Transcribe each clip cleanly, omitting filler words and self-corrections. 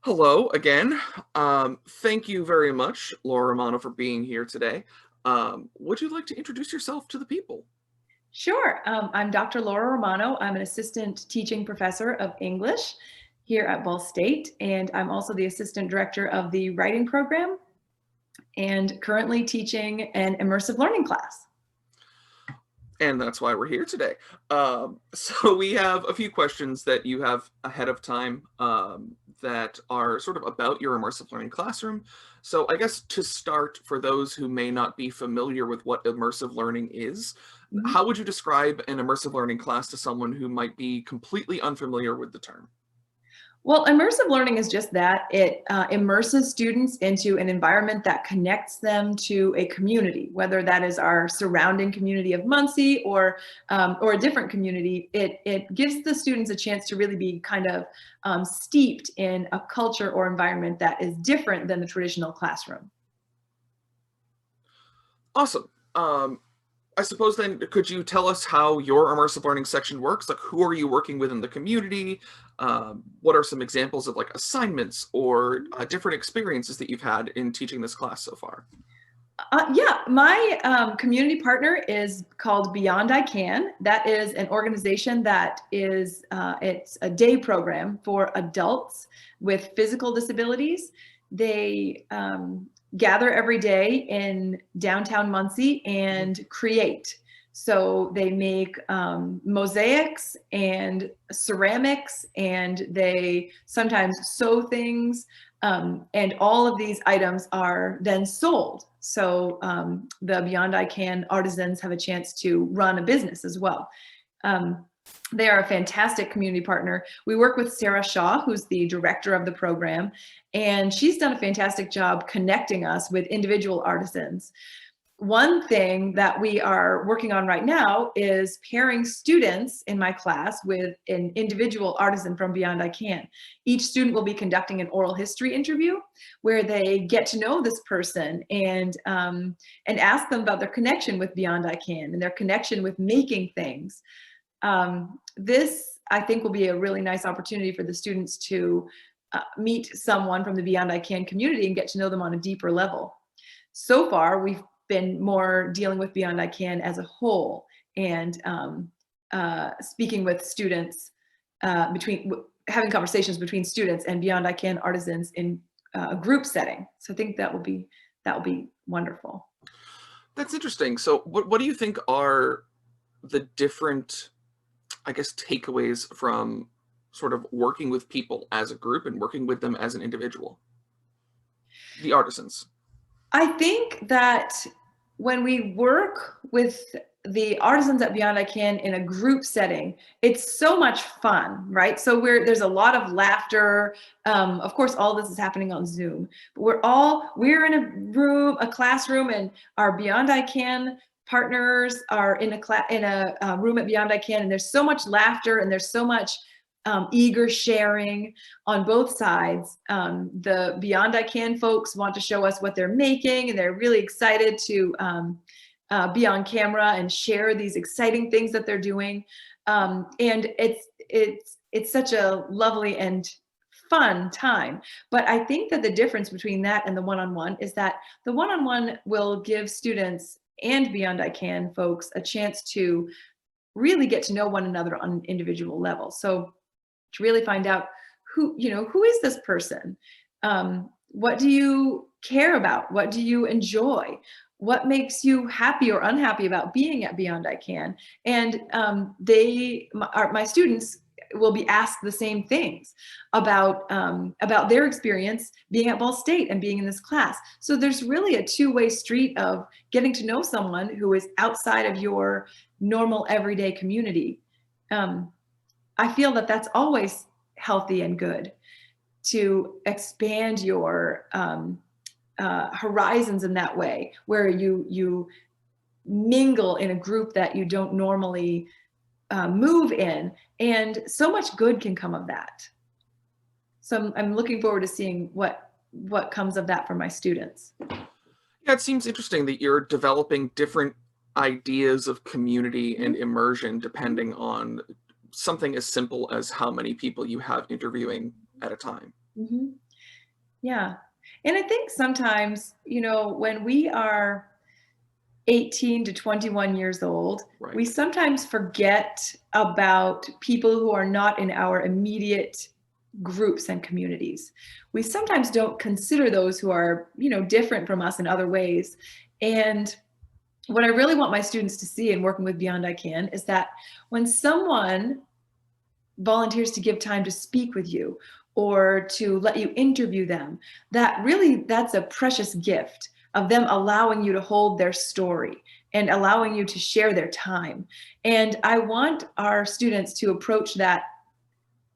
Hello again. Thank you very much, Laura Romano, for being here today. Would you like to introduce yourself to the people? Sure. I'm Dr. Laura Romano. I'm an assistant teaching professor of English here at Ball State, and I'm also the assistant director of the writing program and currently teaching an immersive learning class. And that's why we're here today. So we have a few questions that you have ahead of time that are sort of about your immersive learning classroom. So I guess to start, for those who may not be familiar with what immersive learning is, Mhm. how would you describe an immersive learning class to someone who might be completely unfamiliar with the term? Well, immersive learning is just that. It immerses students into an environment that connects them to a community, whether that is our surrounding community of Muncie or a different community. It gives the students a chance to really be kind of steeped in a culture or environment that is different than the traditional classroom. Awesome. I suppose then, could you tell us how your immersive learning section works? Like, who are you working with in the community? What are some examples of like assignments or different experiences that you've had in teaching this class so far? Yeah, my community partner is called Beyond I Can. That is an organization that is it's a day program for adults with physical disabilities. They gather every day in downtown Muncie Mhm. and create. So they make mosaics and ceramics, and they sometimes sew things, and all of these items are then sold. So the Beyond I Can artisans have a chance to run a business as well. Um, they are a fantastic community partner. We work with Sarah Shaw, who's the director of the program, and she's done a fantastic job connecting us with individual artisans. One thing that we are working on right now is pairing students in my class with an individual artisan from Beyond I Can. Each student will be conducting an oral history interview where they get to know this person and ask them about their connection with Beyond I Can and their connection with making things. This, I think, will be a really nice opportunity for the students to meet someone from the Beyond I Can community and get to know them on a deeper level. So far, we've been more dealing with Beyond I Can as a whole and speaking with students having conversations between students and Beyond I Can artisans in a group setting. So I think that will be wonderful. That's interesting. So, what do you think are the different, I guess, takeaways from sort of working with people as a group and working with them as an individual, the artisans? I think that when we work with the artisans at Beyond I Can in a group setting, it's so much fun, right? So there's a lot of laughter. Of course, all this is happening on Zoom, but we're in a room, a classroom, and our Beyond I Can partners are in a room at Beyond I Can, and there's so much laughter and there's so much eager sharing on both sides. The Beyond I Can folks want to show us what they're making, and they're really excited to be on camera and share these exciting things that they're doing. And it's such a lovely and fun time. But I think that the difference between that and the one-on-one is that the one-on-one will give students and Beyond I Can folks a chance to really get to know one another on an individual level. So to really find out who is this person? What do you care about? What do you enjoy? What makes you happy or unhappy about being at Beyond I Can? And my students will be asked the same things about their experience being at Ball State and being in this class. So there's really a two-way street of getting to know someone who is outside of your normal everyday community. Um, I feel that that's always healthy and good to expand your horizons in that way, where you mingle in a group that you don't normally move in, and so much good can come of that. So I'm looking forward to seeing what comes of that for my students. Yeah, it seems interesting that you're developing different ideas of community and Mhm. immersion depending on something as simple as how many people you have interviewing at a time. Mhm. Yeah. And I think sometimes, when we are 18 to 21 years old, Right. we sometimes forget about people who are not in our immediate groups and communities. We sometimes don't consider those who are, different from us in other ways. And what I really want my students to see in working with Beyond I Can is that when someone volunteers to give time to speak with you or to let you interview them, that's a precious gift of them allowing you to hold their story and allowing you to share their time. And I want our students to approach that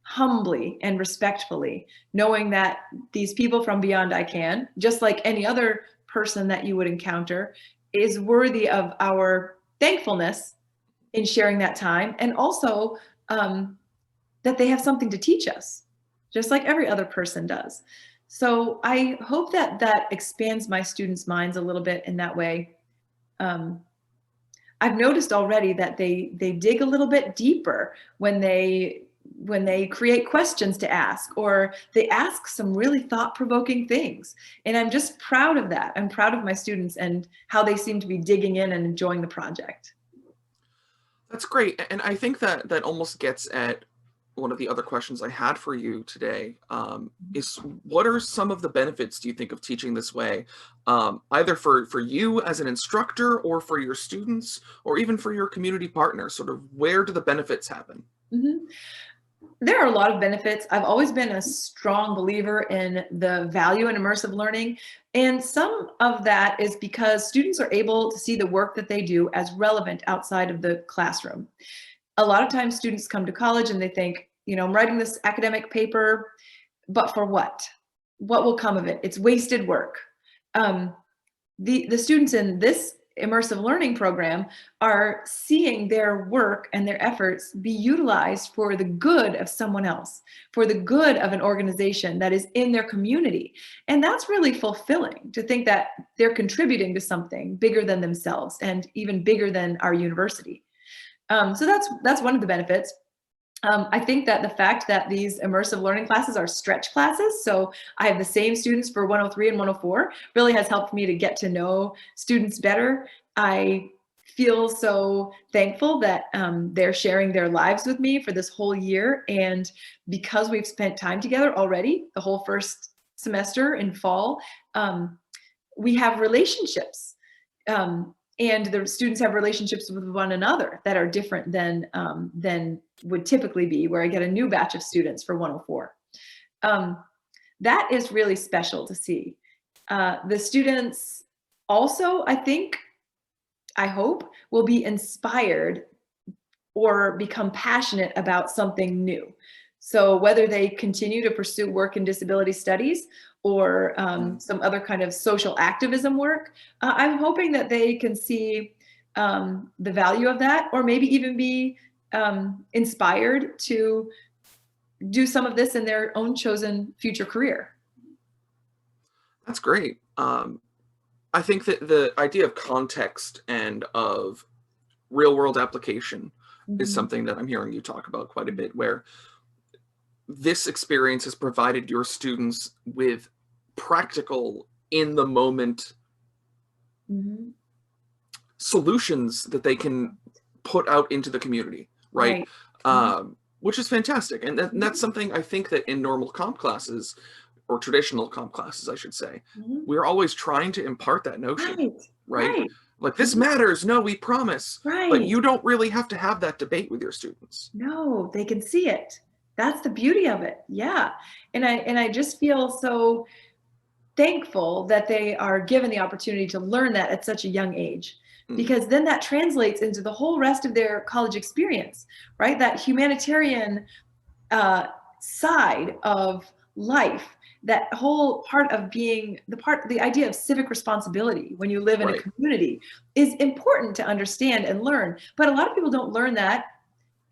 humbly and respectfully, knowing that these people from Beyond I Can, just like any other person that you would encounter, is worthy of our thankfulness in sharing that time, and also um, that they have something to teach us, just like every other person does. So I hope that that expands my students' minds a little bit in that way. Um, I've noticed already that they dig a little bit deeper when they create questions to ask, or they ask some really thought-provoking things. And I'm just proud of that. I'm proud of my students and how they seem to be digging in and enjoying the project. That's great. And I think that that almost gets at one of the other questions I had for you today, is what are some of the benefits do you think of teaching this way, either for you as an instructor or for your students or even for your community partners? Sort of where do the benefits happen? Mhm. There are a lot of benefits. I've always been a strong believer in the value in immersive learning. And some of that is because students are able to see the work that they do as relevant outside of the classroom. A lot of times students come to college and they think, I'm writing this academic paper, but for what? What will come of it? It's wasted work. Um, the students in this immersive learning program are seeing their work and their efforts be utilized for the good of someone else, for the good of an organization that is in their community. And that's really fulfilling to think that they're contributing to something bigger than themselves and even bigger than our university. So that's one of the benefits. I think that the fact that these immersive learning classes are stretch classes, so I have the same students for 103 and 104, really has helped me to get to know students better. I feel so thankful that they're sharing their lives with me for this whole year. And because we've spent time together already, the whole first semester in fall, um, we have relationships. And the students have relationships with one another that are different than would typically be where I get a new batch of students for 104. Um, that is really special to see. The students also, I hope, will be inspired or become passionate about something new. So whether they continue to pursue work in disability studies or Mm. some other kind of social activism work, I'm hoping that they can see the value of that, or maybe even be inspired to do some of this in their own chosen future career. That's great. I think that the idea of context and of real world application is Mhm. something that I'm hearing you talk about quite a bit, where this experience has provided your students with practical, in the moment Mhm. solutions that they can put out into the community, right? Right. Mhm. Which is fantastic. And that's Mhm. something I think that in normal comp classes, or traditional comp classes, I should say, Mhm. we're always trying to impart that notion, Right. right? Right. Like, this Mhm. matters. No, we promise. But Right. you don't really have to have that debate with your students. No, they can see it. That's the beauty of it. Yeah. And I just feel so thankful that they are given the opportunity to learn that at such a young age, Mm, because then that translates into the whole rest of their college experience, right? That humanitarian uh, side of life, that whole part of being the idea of civic responsibility when you live in a right. community is important to understand and learn. But a lot of people don't learn that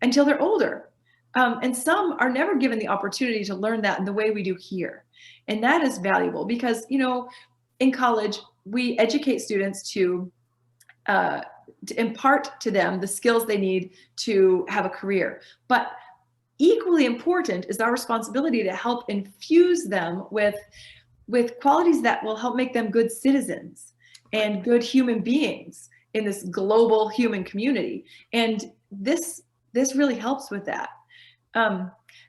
until they're older. And some are never given the opportunity to learn that in the way we do here. And that is valuable because, in college, we educate students uh, to impart to them the skills they need to have a career. But equally important is our responsibility to help infuse them with with qualities that will help make them good citizens and good human beings in this global human community. And this really helps with that.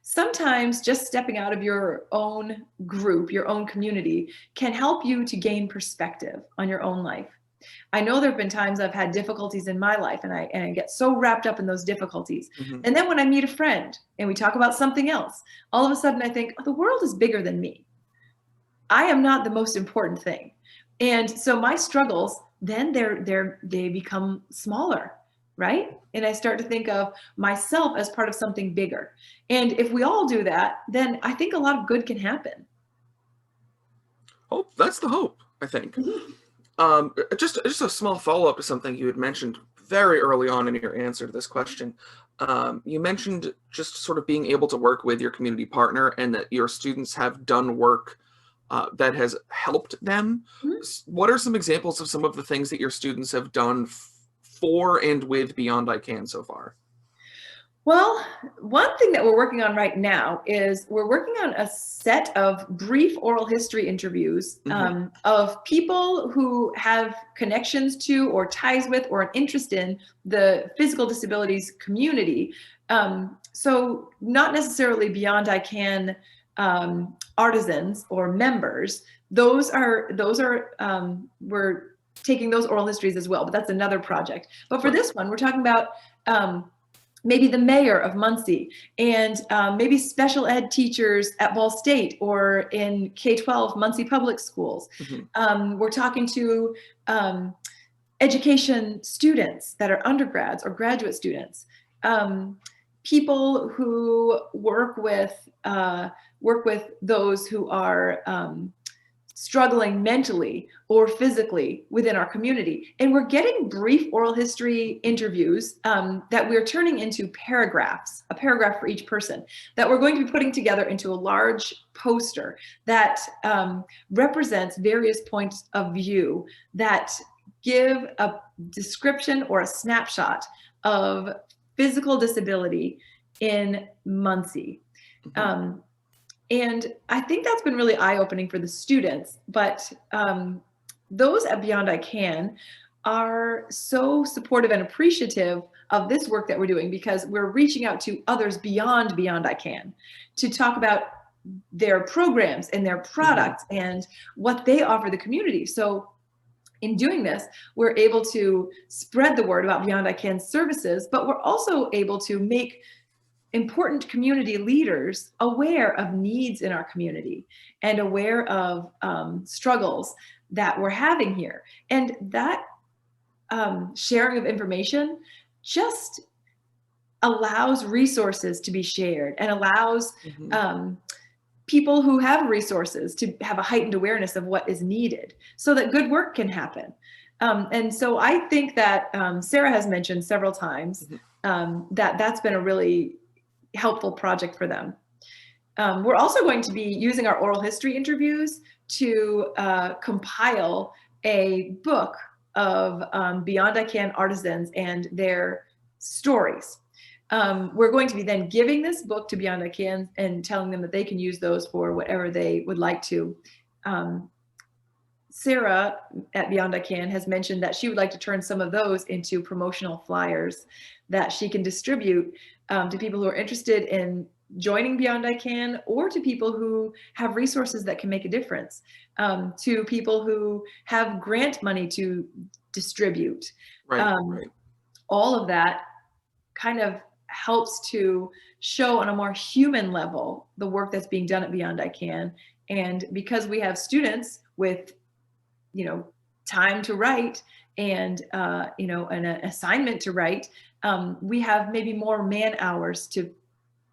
Sometimes just stepping out of your own group, your own community, can help you to gain perspective on your own life. I know there have been times I've had difficulties in my life, and I get so wrapped up in those difficulties. Mm-hmm. And then when I meet a friend and we talk about something else, all of a sudden I think, oh, the world is bigger than me. I am not the most important thing. And so my struggles, then they become smaller, right? And I start to think of myself as part of something bigger. And if we all do that, then I think a lot of good can happen. Hope, that's the hope, I think. Just a small follow-up to something you had mentioned very early on in your answer to this question. You mentioned just sort of being able to work with your community partner, and that your students have done work that has helped them. What are some examples of some of the things that your students have done for and with Beyond I Can so far? Well, one thing that we're working on right now is we're working on a set of brief oral history interviews of people who have connections to or ties with or an interest in the physical disabilities community. So not necessarily Beyond I Can artisans or members. Those are we're taking those oral histories as well, but that's another project. But for this one, we're talking about maybe the mayor of Muncie, and maybe special ed teachers at Ball State or in K-12 Muncie Public Schools. We're talking to education students that are undergrads or graduate students, people who work with those who are struggling mentally or physically within our community. And we're getting brief oral history interviews that we're turning into paragraphs, a paragraph for each person, that we're going to be putting together into a large poster that represents various points of view that give a description or a snapshot of physical disability in Muncie. And I think that's been really eye-opening for the students, but those at Beyond I Can are so supportive and appreciative of this work that we're doing, because we're reaching out to others beyond I Can to talk about their programs and their products and what they offer the community. So in doing this, we're able to spread the word about Beyond I Can services, but we're also able to make important community leaders aware of needs in our community and aware of struggles that we're having here. And that sharing of information just allows resources to be shared and allows people who have resources to have a heightened awareness of what is needed so that good work can happen. And so I think that Sarah has mentioned several times that that's been a really helpful project for them. We're also going to be using our oral history interviews to compile a book of Beyond I Can artisans and their stories. We're going to be then giving this book to Beyond I Can and telling them that they can use those for whatever they would like to. Sarah at Beyond I Can has mentioned that she would like to turn some of those into promotional flyers that she can distribute to people who are interested in joining Beyond I Can, or to people who have resources that can make a difference, to people who have grant money to distribute. Right. All of that kind of helps to show on a more human level the work that's being done at Beyond I Can. And because we have students with, time to write and, an assignment to write, we have maybe more man hours to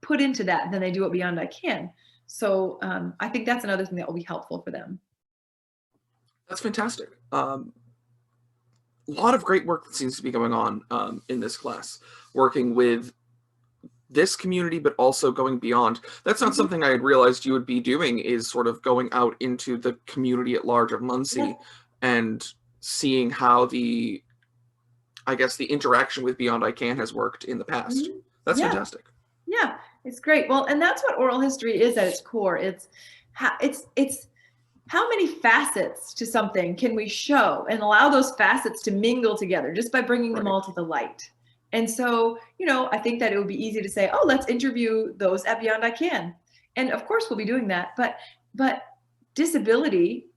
put into that than they do at Beyond I Can. So I think that's another thing that will be helpful for them. That's fantastic. A lot of great work that seems to be going on in this class, working with this community, but also going beyond. That's not something I had realized you would be doing, is sort of going out into the community at large of Muncie and seeing how the interaction with Beyond I Can has worked in the past. That's fantastic. Yeah, it's great. Well, and that's what oral history is at its core. It's how many facets to something can we show and allow those facets to mingle together just by bringing them Right. all to the light? And so, I think that it would be easy to say, oh, let's interview those at Beyond I Can. And of course we'll be doing that, but disability,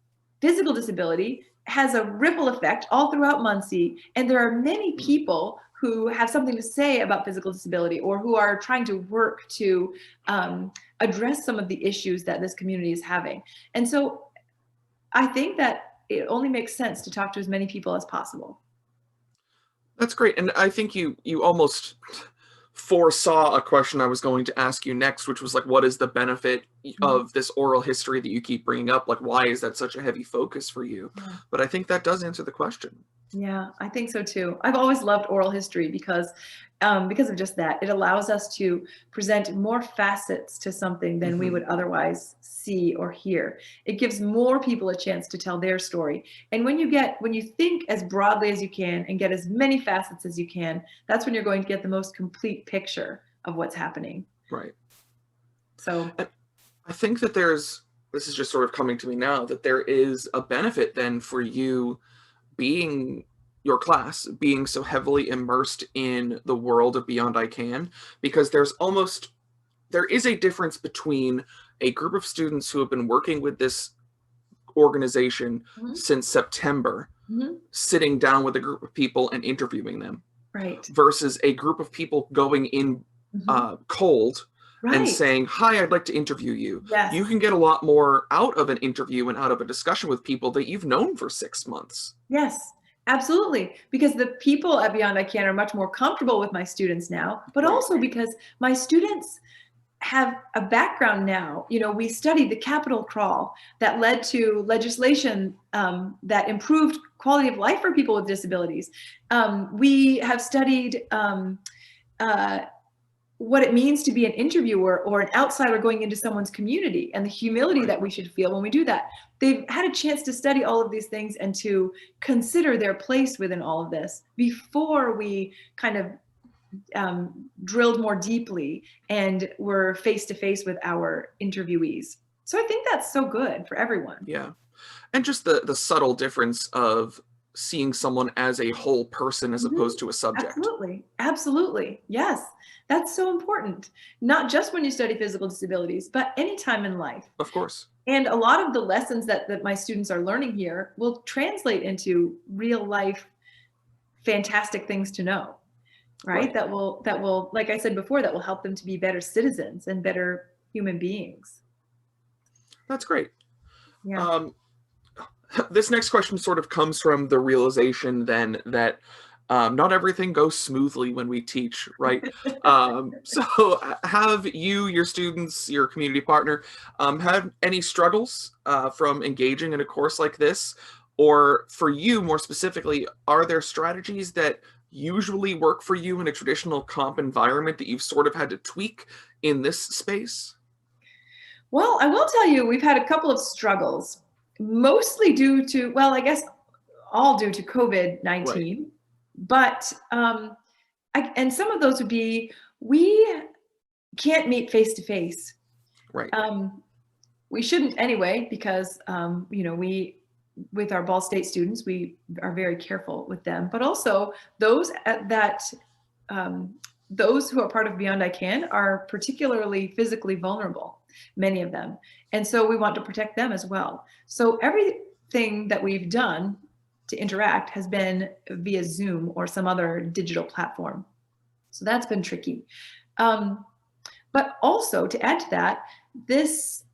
physical disability, has a ripple effect all throughout Muncie. And there are many people who have something to say about physical disability or who are trying to work to address some of the issues that this community is having. And so I think that it only makes sense to talk to as many people as possible. That's great. And I think you almost foresaw a question I was going to ask you next, which was like, what is the benefit Mhm. of this oral history that you keep bringing up? Like, why is that such a heavy focus for you? Yeah. But I think that does answer the question. Yeah, I think so too. I've always loved oral history because of just that. It allows us to present more facets to something than we Hmm. would otherwise see or hear. It gives more people a chance to tell their story. And when you think as broadly as you can and get as many facets as you can, that's when you're going to get the most complete picture of what's happening. Right. So, And I think that this is just sort of coming to me now, that there is a benefit then for you being your class being so heavily immersed in the world of Beyond I Can, because there is a difference between a group of students who have been working with this organization mhm, since September, mhm, sitting down with a group of people and interviewing them, right. versus a group of people going in Mhm, cold and right. saying, "Hi, I'd like to interview you." Yes. You can get a lot more out of an interview and out of a discussion with people that you've known for 6 months. Yes, absolutely. Because the people at Beyond I Can are much more comfortable with my students now, but Right. also because my students have a background now. We studied the Capitol crawl that led to legislation that improved quality of life for people with disabilities. We have studied uh, what it means to be an interviewer or an outsider going into someone's community and the humility Right. that we should feel when we do that. They've had a chance to study all of these things and to consider their place within all of this before we kind of drilled more deeply and were face to face with our interviewees. So I think that's so good for everyone. Yeah. And just the subtle difference of seeing someone as a whole person as Mhm. opposed to a subject. Absolutely. Absolutely. Yes. That's so important. Not just when you study physical disabilities, but any time in life. Of course. And a lot of the lessons that my students are learning here will translate into real life fantastic things to know, right? Right. That will, like I said before, that will help them to be better citizens and better human beings. That's great. Yeah. Um, this next question sort of comes from the realization then that not everything goes smoothly when we teach, right? So, have you, your students, your community partner, had any struggles from engaging in a course like this? Or for you, more specifically, are there strategies that usually work for you in a traditional comp environment that you've sort of had to tweak in this space? Well, I will tell you, we've had a couple of struggles, mostly due to, well, I guess all due to COVID Right, 19. But, and some of those would be we can't meet face to face. right, Um, We shouldn't anyway, because, with our Ball State students, we are very careful with them. But also, those um, those who are part of Beyond I Can are particularly physically vulnerable, many of them, and so we want to protect them as well. So everything that we've done to interact has been via Zoom or some other digital platform. So that's been tricky. Um, but also to add to that, this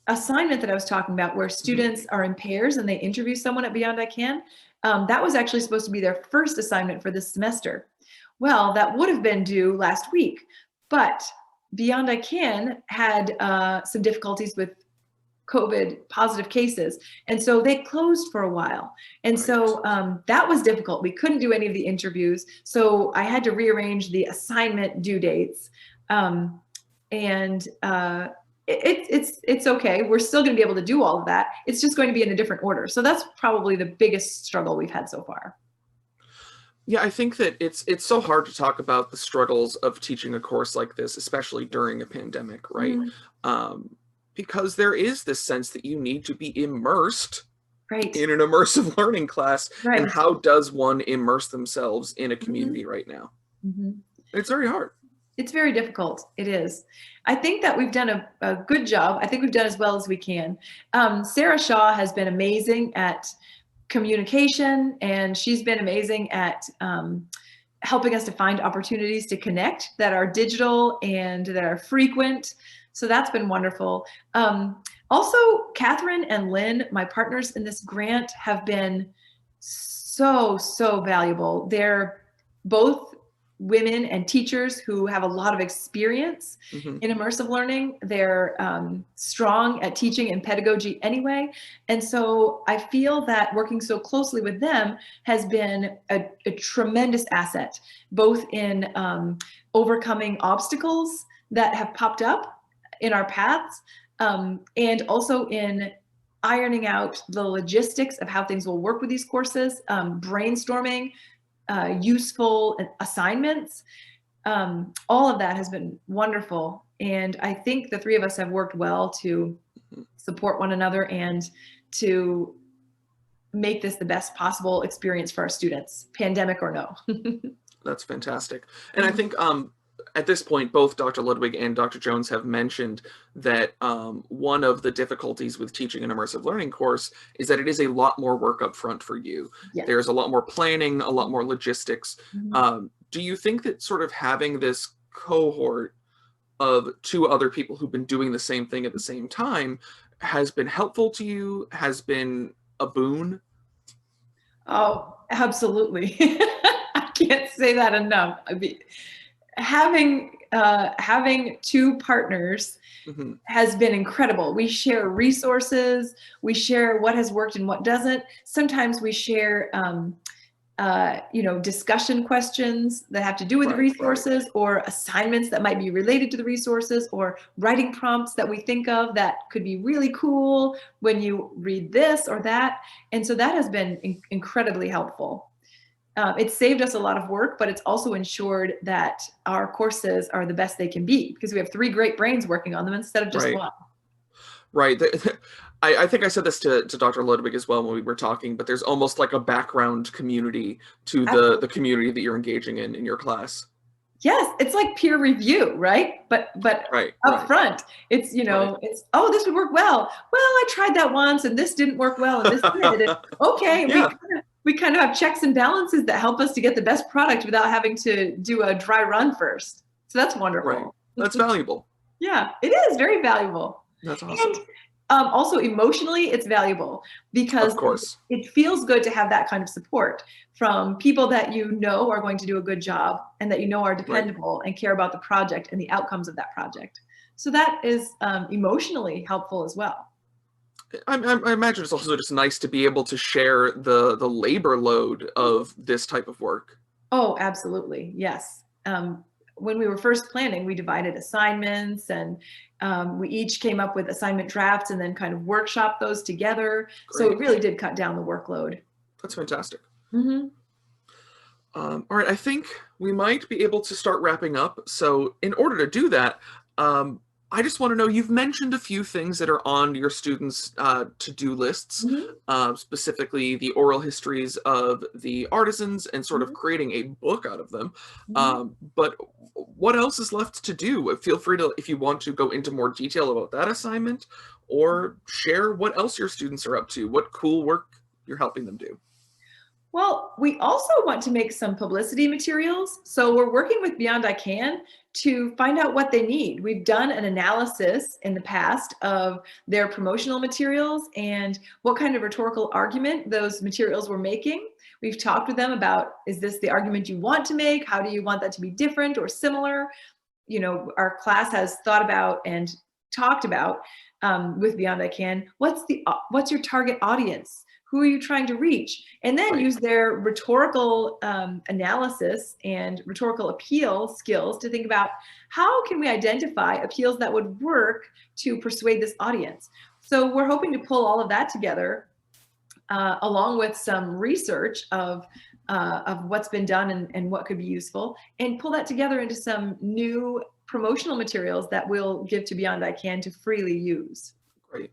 assignment that I was talking about, where mhm, students are in pairs and they interview someone at Beyond I Can, that was actually supposed to be their first assignment for this semester. Well, that would have been due last week, but Beyond I Can had some difficulties with COVID positive cases. And so they closed for a while. And right. so that was difficult. We couldn't do any of the interviews. So I had to rearrange the assignment due dates. Um, and it's okay. We're still going to be able to do all of that. It's just going to be in a different order. So that's probably the biggest struggle we've had so far. Yeah, I think that it's so hard to talk about the struggles of teaching a course like this, especially during a pandemic, right? Mhm. Um, because there is this sense that you need to be immersed Right. in an immersive learning class. And Right. how does one immerse themselves in a Mhm. community right now? Mhm. It's very hard. It's very difficult. It is. I think that we've done a good job. I think we've done as well as we can. Sarah Shaw has been amazing at communication, and she's been amazing at helping us to find opportunities to connect that are digital and that are frequent. So that's been wonderful. Also, Catherine and Lynn, my partners in this grant, have been so valuable. They're both women and teachers who have a lot of experience Mm-hmm. in immersive learning. They're strong at teaching and pedagogy anyway. And so I feel that working so closely with them has been a tremendous asset, both in overcoming obstacles that have popped up in our paths, and also in ironing out the logistics of how things will work with these courses, brainstorming useful assignments. All of that has been wonderful. And I think the three of us have worked well to support one another and to make this the best possible experience for our students, pandemic or no. That's fantastic. And I think at this point, both Dr. Ludwig and Dr. Jones have mentioned that one of the difficulties with teaching an immersive learning course is that it is a lot more work up front for you. Yes. There's a lot more planning, a lot more logistics. Mhm. Do you think that sort of having this cohort of two other people who've been doing the same thing at the same time has been helpful to you, has been a boon? Oh, absolutely. I can't say that enough. I mean, having two partners Mm-hmm. has been incredible. We share resources, we share what has worked and what doesn't. Sometimes we share discussion questions that have to do with the Right, right. resources, or assignments that might be related to the resources, or writing prompts that we think of that could be really cool when you read this or that. And so that has been incredibly helpful. It's saved us a lot of work, but it's also ensured that our courses are the best they can be because we have three great brains working on them instead of just Right. one. Right. I think I said this to Dr. Ludwig as well when we were talking, but there's almost like a background community to the Absolutely. community that you're engaging in your class. Yes, it's like peer review, right? But Right, up right, front, it's right. it's, oh, this would work well. Well, I tried that once and this didn't work well and this did. And okay, Yeah, we kind of have checks and balances that help us to get the best product without having to do a dry run first. So that's right. wonderful. That's valuable. Yeah, it is very valuable. That's And awesome. also emotionally, it's valuable Of because course. it feels good to have that kind of support from people that you know are going to do a good job and that you know are Right. dependable and care about the project and the outcomes of that project. So that is emotionally helpful as well. I imagine it's also just nice to be able to share the labor load of this type of work. Oh, absolutely. Yes. When we were first planning, we divided assignments, and we each came up with assignment drafts and then kind of workshopped those together. So it Great. really did cut down the workload. That's fantastic. Hmm. All right, I think we might be able to start wrapping up. So, in order to do that, I just want to know, you've mentioned a few things that are on your students' to-do lists, Hmm. specifically the oral histories of the artisans and sort of Hmm. creating a book out of them. Hmm. But what else is left to do? Feel free to, if you want to go into more detail about that assignment, or share what else your students are up to, what cool work you're helping them do. Well, we also want to make some publicity materials. So we're working with Beyond I Can to find out what they need. We've done an analysis in the past of their promotional materials and what kind of rhetorical argument those materials were making. We've talked with them about, is this the argument you want to make? How do you want that to be different or similar? Our class has thought about and talked about with Beyond I Can, what's your target audience? Who are you trying to reach? And then Right, use their rhetorical analysis and rhetorical appeal skills to think about how can we identify appeals that would work to persuade this audience. So we're hoping to pull all of that together along with some research of of what's been done and what could be useful, and pull that together into some new promotional materials that we'll give to Beyond I Can to freely use. Great.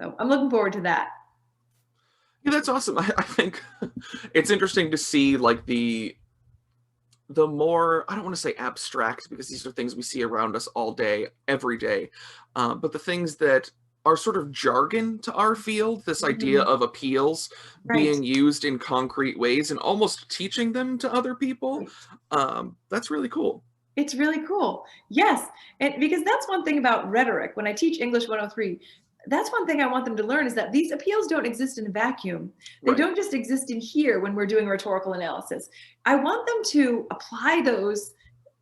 So I'm looking forward to that. Yeah, that's awesome. I think it's interesting to see like the more, I don't want to say abstract because these are things we see around us all day, every day, but the things that are sort of jargon to our field, this idea Mhm. of appeals Right. being used in concrete ways and almost teaching them to other people, Right. that's really cool. It's really cool. Yes, and because that's one thing about rhetoric. When I teach English 103, that's one thing I want them to learn is that these appeals don't exist in a vacuum. They Right, don't just exist in here when we're doing rhetorical analysis. I want them to apply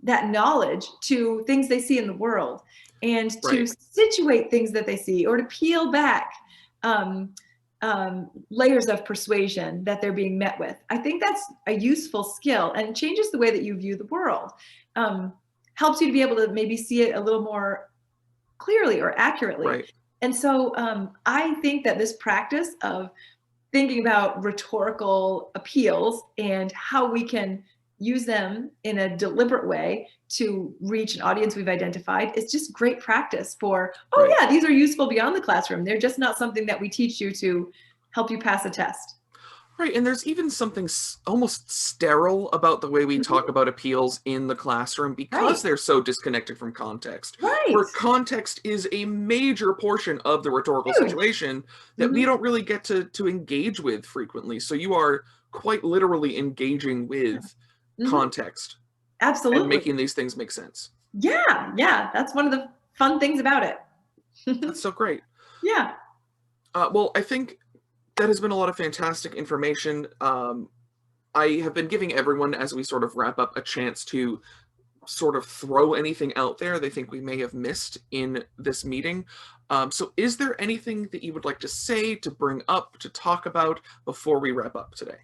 that knowledge to things they see in the world and to right, situate things that they see or to peel back um, layers of persuasion that they're being met with. I think that's a useful skill and changes the way that you view the world. Um, Helps you to be able to maybe see it a little more clearly or accurately. right, And so I think that this practice of thinking about rhetorical appeals and how we can use them in a deliberate way to reach an audience we've identified is just great practice for, oh right. yeah, these are useful beyond the classroom. They're just not something that we teach you to help you pass a test. Right, and there's even something almost sterile about the way we talk Mhm. about appeals in the classroom because Right, they're so disconnected from context. right. Where context is a major portion of the rhetorical Huge. situation that we Mhm. don't really get to engage with frequently. So you are quite literally engaging Yeah. with Mhm. context and Absolutely. making these things make sense. Yeah, yeah, that's one of the fun things about it. That's so great. Yeah. Well, I think that has been a lot of fantastic information. I have been giving everyone, as we sort of wrap up, a chance to sort of throw anything out there they think we may have missed in this meeting. So, is there anything that you would like to say, to bring up, to talk about before we wrap up today?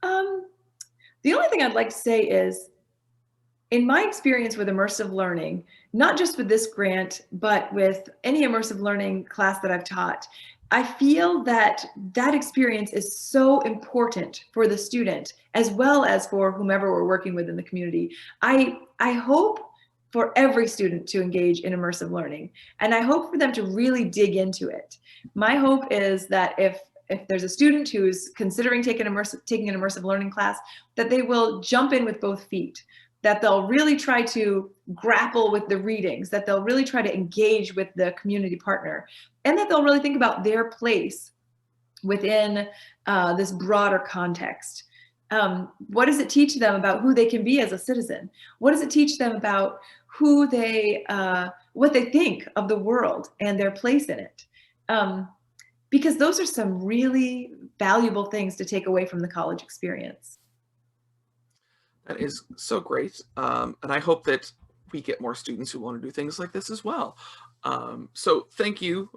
Um, the only thing I'd like to say is, in my experience with immersive learning, not just with this grant, but with any immersive learning class that I've taught, I feel that that experience is so important for the student as well as for whomever we're working with in the community. I hope for every student to engage in immersive learning, and I hope for them to really dig into it. My hope is that if there's a student who's considering taking an immersive learning class, that they will jump in with both feet, that they'll really try to grapple with the readings, that they'll really try to engage with the community partner, and that they'll really think about their place within this broader context. What does it teach them about who they can be as a citizen? What does it teach them about what they think of the world and their place in it? Um, because those are some really valuable things to take away from the college experience. That is so great. And I hope that we get more students who want to do things like this as well. So, thank you,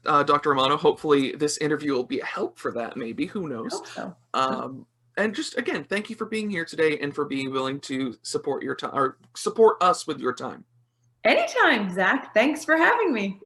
Dr. Romano. Hopefully, this interview will be a help for that, maybe. Who I knows? hope so. Um, and just again, thank you for being here today and for being willing to support your time or support us with your time. Anytime, Zach. Thanks for having me.